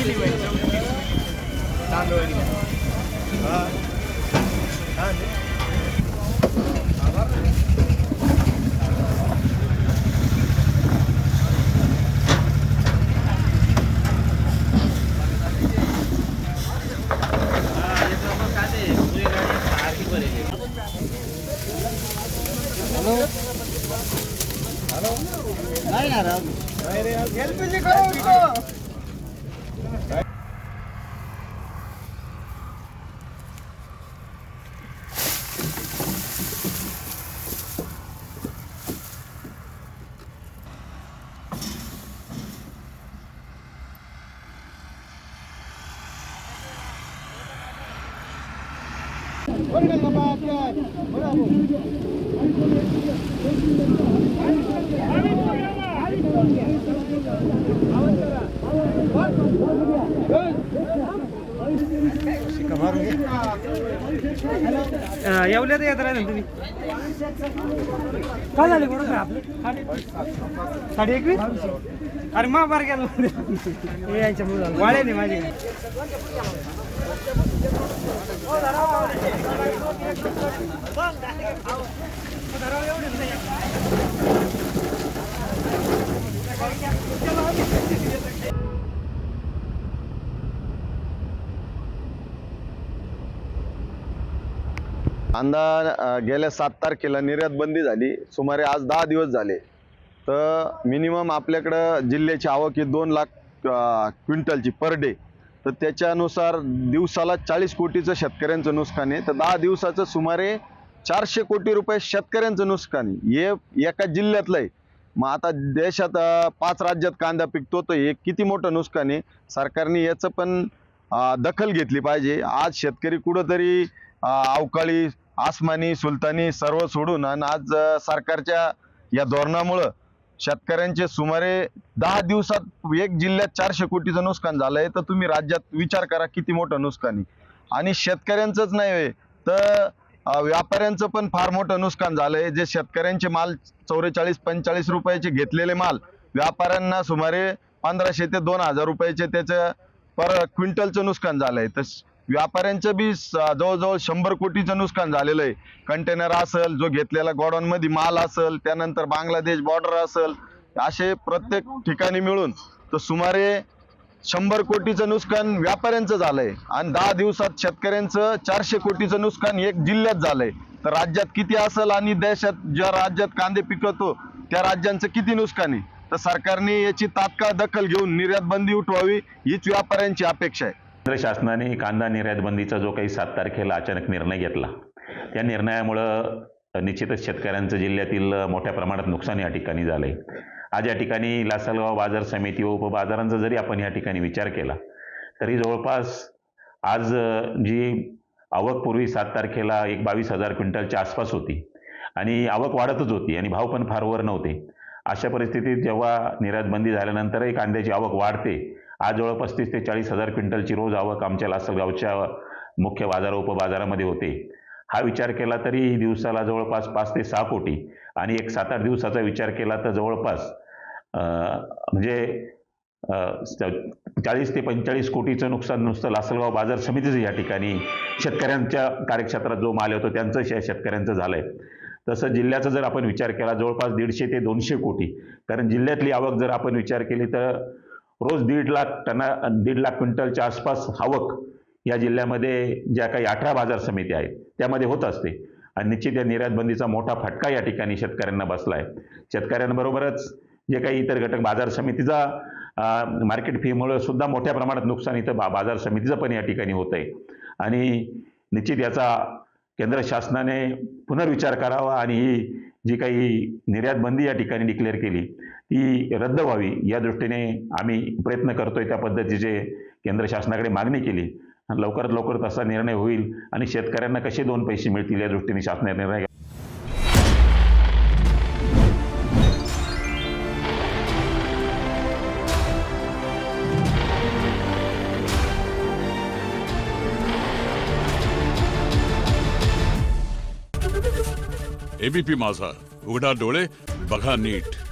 गेली बाई 34 तांदूळ गेली नाही ना राव एलपीजी करो उसको येवल्यात येत राहिले ना तुम्ही काय झाले बरोबर आपले 21.5 अरे मा बार गेलो यायच्या मुलं वाळे नाही माझे कांदा गेल्या 7 तारखेला निर्यात बंदी झाली. सुमारे आज 10 दिवस झाले. तर मिनिमम आपल्याकडं जिल्ह्याची आवक ही 2 लाख क्विंटलची पर डे. तर त्याच्यानुसार दिवसाला 40 कोटीचं शेतकऱ्यांचं नुकसान आहे. तर 10 दिवसाचं सुमारे 400 कोटी रुपये शेतकऱ्यांचं नुकसान आहे. हे एका जिल्ह्यातलं आहे. मग आता देशात 5 राज्यात कांदा पिकतो, तर हे किती मोठं नुकसान आहे. सरकारने याचं पण दखल घेतली पाहिजे. आज शेतकरी कुठंतरी अवकाळी आसमानी सुलतानी सर्व सोडून आणि आज सरकारच्या या धोरणामुळं शेतकऱ्यांचे सुमारे 10 दिवसात एक जिल्ह्यात 400 कोटीचं नुकसान झालंय. तर तुम्ही राज्यात विचार करा किती मोठं नुकसान आहे. आणि शेतकऱ्यांचंच नाही तर व्यापाऱ्यांचं पण फार मोठं नुकसान झालंय. जे शेतकऱ्यांचे माल 44-45 रुपयाचे घेतलेले माल व्यापाऱ्यांना सुमारे 1500 ते 2000 रुपयाचे त्याचं पर क्विंटलचं नुकसान झालंय. तर व्यापाऱ्यांचं बी जवळजवळ 100 कोटीचं नुकसान झालेलं आहे. कंटेनर असेल, जो घेतलेला गोडाऊन मध्ये माल असेल, त्यानंतर बांगलादेश बॉर्डर असेल, असे प्रत्येक ठिकाणी मिळून तर सुमारे 100 कोटीचं नुकसान व्यापाऱ्यांचं झालंय. आणि 10 दिवसात शेतकऱ्यांचं 400 कोटीचं नुकसान एक जिल्ह्यात झालंय. तर राज्यात किती असेल आणि देशात ज्या राज्यात कांदे पिकवतो त्या राज्यांचं किती नुकसान आहे. तर सरकारने याची तात्काळ दखल घेऊन निर्यात बंदी उठवावी हीच व्यापाऱ्यांची अपेक्षा आहे. केंद्र शासनाने कांदा निर्यात बंदीचा जो काही 7 तारखेला अचानक निर्णय घेतला, त्या निर्णयामुळं निश्चितच शेतकऱ्यांचं जिल्ह्यातील मोठ्या प्रमाणात नुकसान या ठिकाणी झालंय. आज या ठिकाणी लासलगाव बाजार समिती व उपबाजारांचा जरी आपण या ठिकाणी विचार केला तरी जवळपास आज जी आवक पूर्वी 7 तारखेला 22,000 क्विंटलच्या आसपास होती आणि आवक वाढतच होती आणि भाव पण फार वर नव्हते. अशा परिस्थितीत जेव्हा निर्यात बंदी झाल्यानंतरही कांद्याची आवक वाढते. आज जवळपास 35,000 ते 40,000 क्विंटलची रोज आवक आमच्या लासलगावच्या मुख्य बाजार उपबाजारामध्ये होते. हा विचार केला तरी दिवसाला जवळपास 5 ते 6 कोटी आणि एक 7-8 दिवसाचा विचार केला तर जवळपास म्हणजे 40 ते 45 कोटीचं नुकसान नुसतं लासलगाव बाजार समितीचं या ठिकाणी शेतकऱ्यांच्या कार्यक्षेत्रात जो माल होतो त्यांचं शेतकऱ्यांचं झालंय. तसं जिल्ह्याचा जर आपण विचार केला जवळपास 150 ते 200 कोटी, कारण जिल्ह्यातली आवक जर आपण विचार केली तर रोज 1.5 लाख क्विंटलच्या आसपास आवक या जिल्ह्यामध्ये ज्या काही 18 बाजार समिती आहेत त्यामध्ये होत असते. आणि निश्चित या निर्यात बंदीचा मोठा फटका या ठिकाणी शेतकऱ्यांना बसला आहे. शेतकऱ्यांबरोबरच जे काही इतर घटक बाजार समितीचा मार्केट फीमुळे सुद्धा मोठ्या प्रमाणात नुकसान इथं बाजार समितीचं पण या ठिकाणी होत आहे. आणि निश्चित याचा केंद्र शासनाने पुनर्विचार करावा आणि ही जी काही निर्यात बंदी या ठिकाणी डिक्लेअर केली ती रद्द व्हावी या दृष्टीने आम्ही प्रयत्न करतोय. त्या पद्धतीचे केंद्र शासनाकडे मागणी केली. लवकरात लवकर तसा निर्णय होईल आणि शेतकऱ्यांना कसे 2 पैसे मिळतील या दृष्टीने शासनाने निर्णय एबीपी माझा, उघडा डोळे बघा नीट.